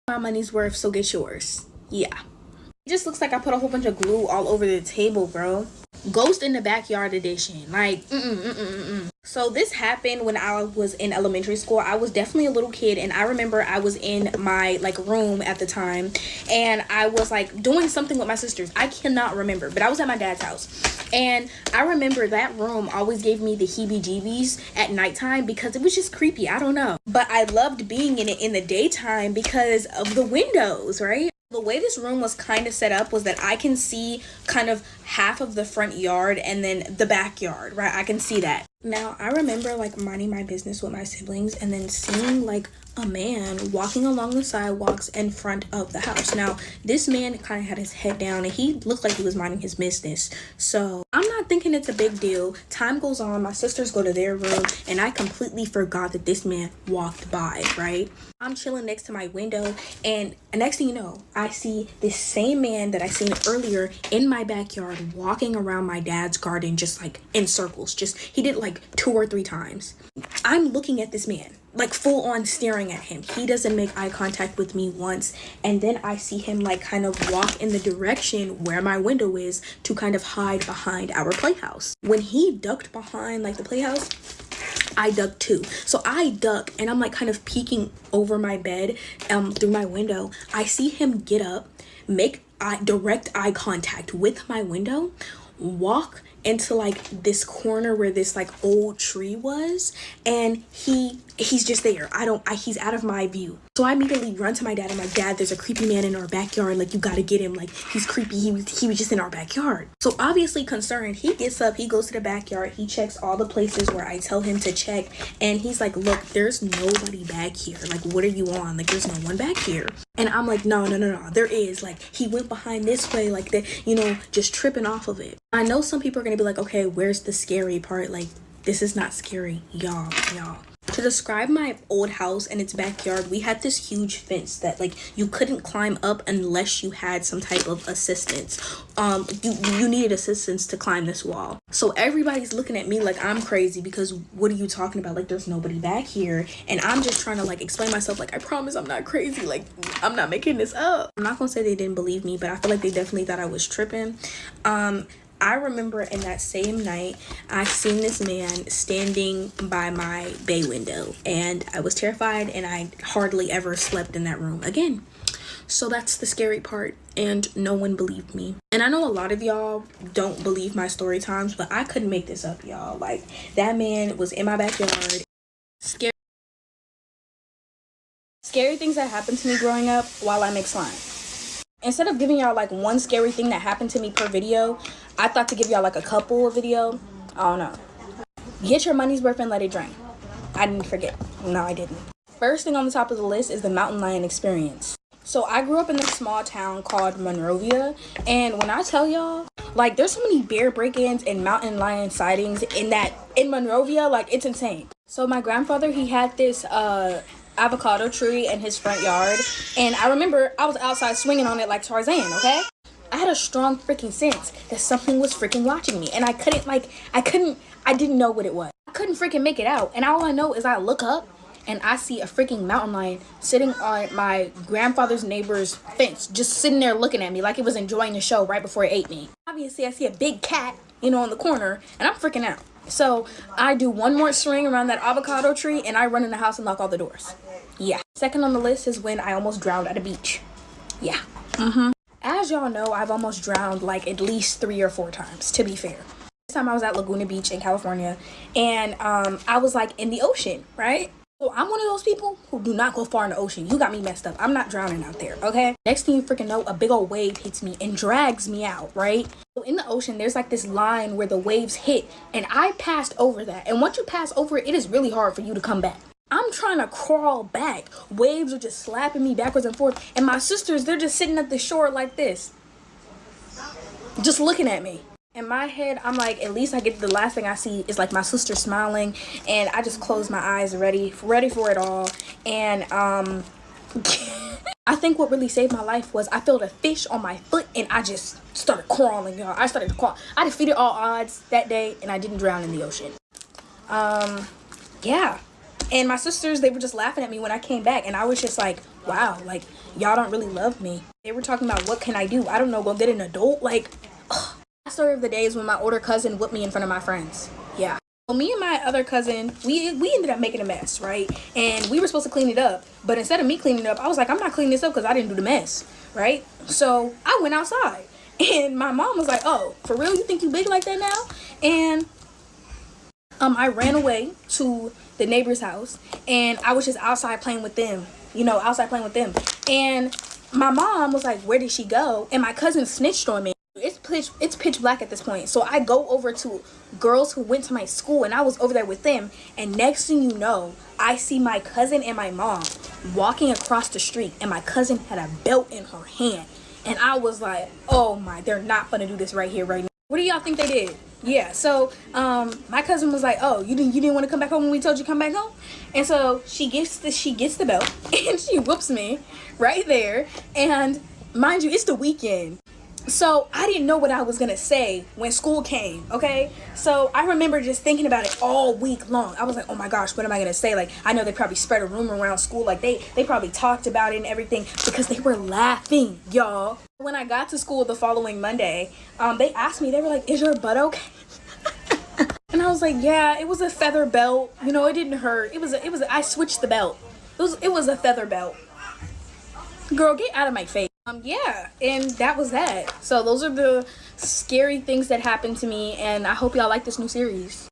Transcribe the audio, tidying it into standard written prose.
My money's worth, so get yours. Yeah. It just looks like I put a whole bunch of glue all over the table, bro. Ghost in the Backyard edition. Like, So this happened when I was in elementary school. I was definitely a little kid, and I remember I was in my like room at the time, and I was like doing something with my sisters. I cannot remember, but I was at my dad's house, and I remember that room always gave me the heebie-jeebies at nighttime because it was just creepy. I don't know, but I loved being in it in the daytime because of the windows, right? The way this room was kind of set up was that I can see kind of half of the front yard and then the backyard, right? I can see that. Now, I remember like minding my business with my siblings and then seeing like a man walking along the sidewalks in front of the house. Now, this man kind of had his head down and he looked like he was minding his business. So I'm not thinking it's a big deal. Time goes on, my sisters go to their room, and I completely forgot that this man walked by, right? I'm chilling next to my window, and next thing you know, I see this same man that I seen earlier in my backyard walking around my dad's garden just like in circles. Just he did like 2 or 3 times. I'm looking at this man, like full on staring at him. He doesn't make eye contact with me once, and then I see him like kind of walk in the direction where my window is to kind of hide behind our playhouse. When he ducked behind like the playhouse, I ducked too. So I duck and I'm like kind of peeking over my bed through my window. I see him get up, make direct eye contact with my window, walk into like this corner where this like old tree was, and he's just there. He's out of my view. So I immediately run to my dad. I'm like, Dad, there's a creepy man in our backyard. Like, you gotta get him. Like, he's creepy. He was just in our backyard. So obviously concerned, he gets up, he goes to the backyard, he checks all the places where I tell him to check, and he's like, look, there's nobody back here. Like, what are you on? Like, there's no one back here. And I'm like, no, there is. Like, he went behind this way, like that, just tripping off of it. I know some people are gonna be like, okay, where's the scary part? Like, this is not scary, y'all. To describe my old house and its backyard, we had this huge fence that like you couldn't climb up unless you had some type of assistance. You needed assistance to climb this wall. So everybody's looking at me like I'm crazy because what are you talking about? Like, there's nobody back here. And I'm just trying to like explain myself, like, I promise I'm not crazy. Like, I'm not making this up. I'm not gonna say they didn't believe me, but I feel like they definitely thought I was tripping. I remember in that same night, I seen this man standing by my bay window, and I was terrified, and I hardly ever slept in that room again. So that's the scary part, and no one believed me. And I know a lot of y'all don't believe my story times, but I couldn't make this up, y'all. Like, that man was in my backyard. Scary things that happened to me growing up while I make slime. Instead of giving y'all like one scary thing that happened to me per video, I thought to give y'all like a couple of video. I don't know. Get your money's worth and let it drain. I didn't forget. No, I didn't. First thing on the top of the list is the mountain lion experience. So I grew up in this small town called Monrovia, and when I tell y'all, like, there's so many bear break-ins and mountain lion sightings in Monrovia, like, it's insane. So my grandfather, he had this avocado tree in his front yard, and I remember I was outside swinging on it like Tarzan, okay? I had a strong freaking sense that something was freaking watching me, and I didn't know what it was. I couldn't freaking make it out, and all I know is I look up and I see a freaking mountain lion sitting on my grandfather's neighbor's fence, just sitting there looking at me like it was enjoying the show right before it ate me. Obviously, I see a big cat, in the corner, and I'm freaking out. So I do one more swing around that avocado tree, and I run in the house and lock all the doors. Yeah. Second on the list is when I almost drowned at a beach. Yeah. As y'all know, I've almost drowned like at least 3 or 4 times, to be fair. This time I was at Laguna Beach in California, and I was like in the ocean, right? So I'm one of those people who do not go far in the ocean. You got me messed up. I'm not drowning out there, okay? Next thing you freaking know, a big old wave hits me and drags me out, right? So in the ocean, there's like this line where the waves hit, and I passed over that. And once you pass over it, it is really hard for you to come back. I'm trying to crawl back. Waves are just slapping me backwards and forth. And my sisters, they're just sitting at the shore like this, just looking at me. In my head, I'm like, at least the last thing I see is like my sister smiling, and I just close my eyes ready for it all. And I think what really saved my life was I felt a fish on my foot, and I just started crawling, y'all. I started to crawl. I defeated all odds that day, and I didn't drown in the ocean. Yeah. And my sisters, they were just laughing at me when I came back, and I was just like, wow, like, y'all don't really love me. They were talking about, what can I do? I don't know, go get an adult? Like, ugh. Last story of the day is when my older cousin whipped me in front of my friends. Yeah. So me and my other cousin, we ended up making a mess, right? And we were supposed to clean it up. But instead of me cleaning it up, I was like, I'm not cleaning this up because I didn't do the mess, right? So I went outside. And my mom was like, oh, for real? You think you big like that now? And I ran away to the neighbor's house. And I was just outside playing with them. And my mom was like, where did she go? And my cousin snitched on me. It's pitch black at this point. So I go over to girls who went to my school, and I was over there with them. And next thing you know, I see my cousin and my mom walking across the street, and my cousin had a belt in her hand. And I was like, oh my, they're not gonna do this right here, right now. What do y'all think they did? Yeah, so my cousin was like, oh, you didn't want to come back home when we told you to come back home? And so she gets the belt and she whoops me right there. And mind you, it's the weekend. So I didn't know what I was gonna say when school came, okay? So I remember just thinking about it all week long. I was like, oh my gosh, what am I gonna say? Like, I know they probably spread a rumor around school. Like, they probably talked about it and everything because they were laughing, y'all. When I got to school the following Monday, they asked me, they were like, is your butt okay? And I was like, yeah, it was a feather belt. You know, it didn't hurt. I switched the belt. It was a feather belt. Girl, get out of my face. Yeah, and that was that. So those are the scary things that happened to me, and I hope y'all like this new series.